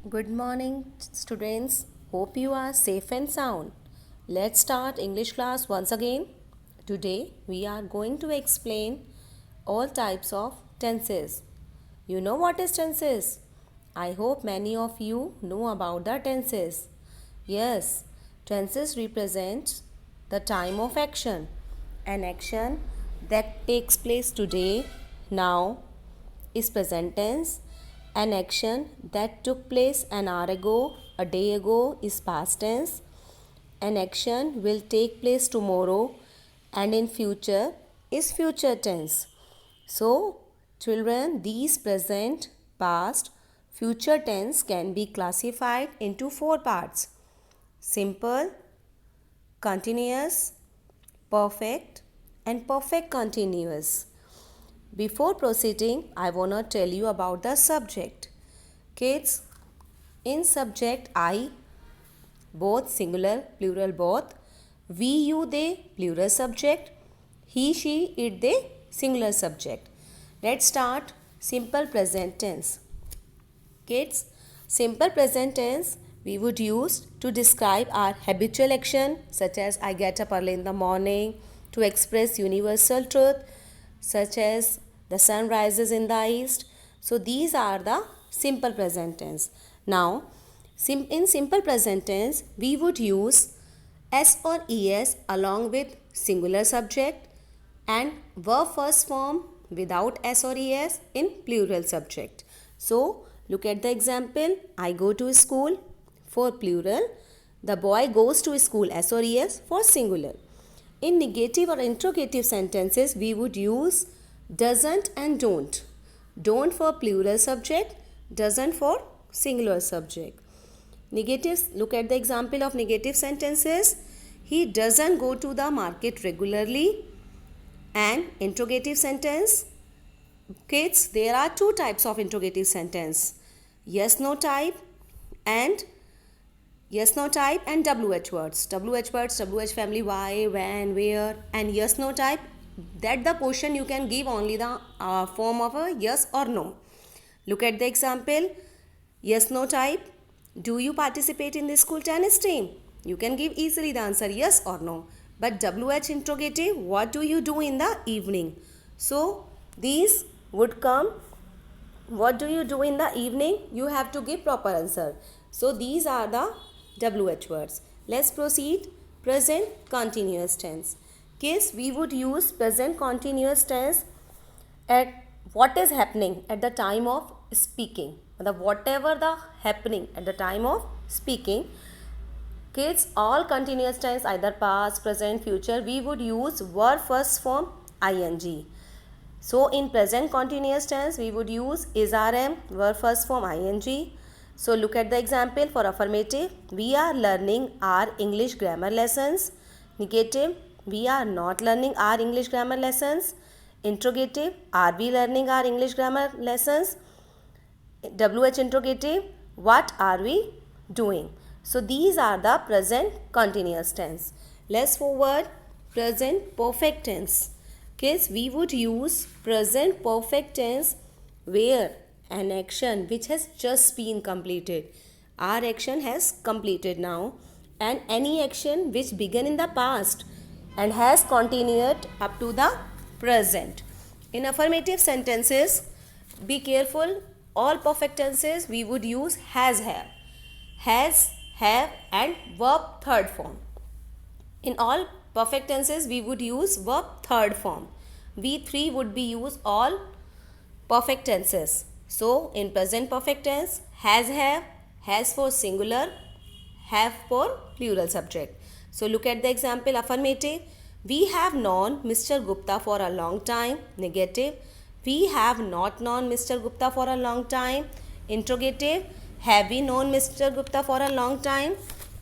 Good morning, students. Hope you are safe and sound. Let's start English class once again. Today, we are going to explain all types of tenses. You know what is tenses? I hope many of you know about the tenses. Yes, tenses represent the time of action. An action that takes place today, now, is present tense. An action that took place an hour ago, a day ago is past tense. An action will take place tomorrow and in future is future tense. So, children, these present, past, future tense can be classified into four parts: simple, continuous, perfect, and perfect continuous. Before proceeding, I want to tell you about the subject. Kids, in subject I, both singular, plural both, we, you, they, plural subject, he, she, it, they, singular subject. Let's start simple present tense. Kids, simple present tense we would use to describe our habitual action such as I get up early in the morning, to express universal truth such as the sun rises in the east. So these are the simple present tense. Now, in simple present tense, we would use S or ES along with singular subject and verb first form without S or ES in plural subject. So, look at the example. I go to school for plural. The boy goes to school S or ES for singular. In negative or interrogative sentences, we would use doesn't and don't. Don't for plural subject, doesn't for singular subject. Negatives, look at the example of negative sentences. He doesn't go to the market regularly. And interrogative sentence. Kids, there are two types of interrogative sentence. Yes, no type and WH words. WH words, WH family, why, when, where, and yes, no type. That the question you can give only the form of a yes or no. Look at the example. Yes, no type. Do you participate in the school tennis team? You can give easily the answer yes or no. But WH interrogative, what do you do in the evening? So, these would come. What do you do in the evening? You have to give proper answer. So, these are the WH words. Let's proceed. Present continuous tense. Case we would use present continuous tense at what is happening at the time of speaking. Whatever the happening at the time of speaking. Kids, all continuous tense either past, present, future, we would use verb first form ing. So in present continuous tense we would use is rm, verb first form ing. So look at the example for affirmative. We are learning our English grammar lessons. Negative, we are not learning our English grammar lessons. Interrogative, are we learning our English grammar lessons? WH interrogative, what are we doing? So these are the present continuous tense. Let's forward present perfect tense. Kids, we would use present perfect tense where an action which has just been completed. Our action has completed now, and any action which began in the past and has continued up to the present. In affirmative sentences, be careful, all perfect tenses we would use has, have and verb third form. In all perfect tenses we would use verb third form. V3 would be used all perfect tenses. So in present perfect tense, has for singular, have for plural subject. So look at the example affirmative. We have known Mr. Gupta for a long time. Negative, we have not known Mr. Gupta for a long time. Interrogative, have we known Mr. Gupta for a long time?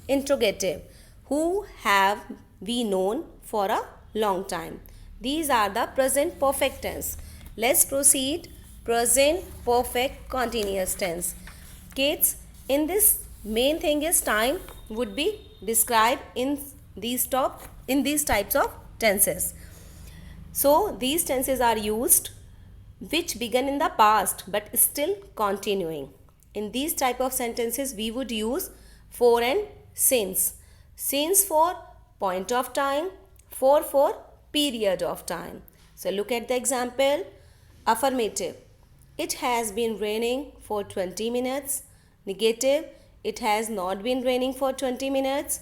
Interrogative, who have we known for a long time? These are the present perfect tense. Let's proceed. Present perfect continuous tense. Kids, in this main thing is time would be described in these types of tenses. So these tenses are used which began in the past but still continuing. In these type of sentences, we would use for and since. Since for point of time, for period of time. So look at the example. Affirmative. It has been raining for 20 minutes. Negative. It has not been raining for 20 minutes.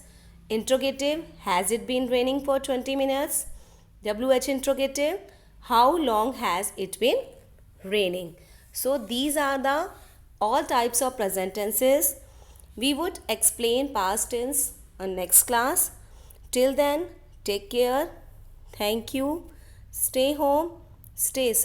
Interrogative. Has it been raining for 20 minutes? WH interrogative. How long has it been raining? So these are the all types of present tenses. We would explain past tense on next class. Till then, take care. Thank you. Stay home. Stay safe.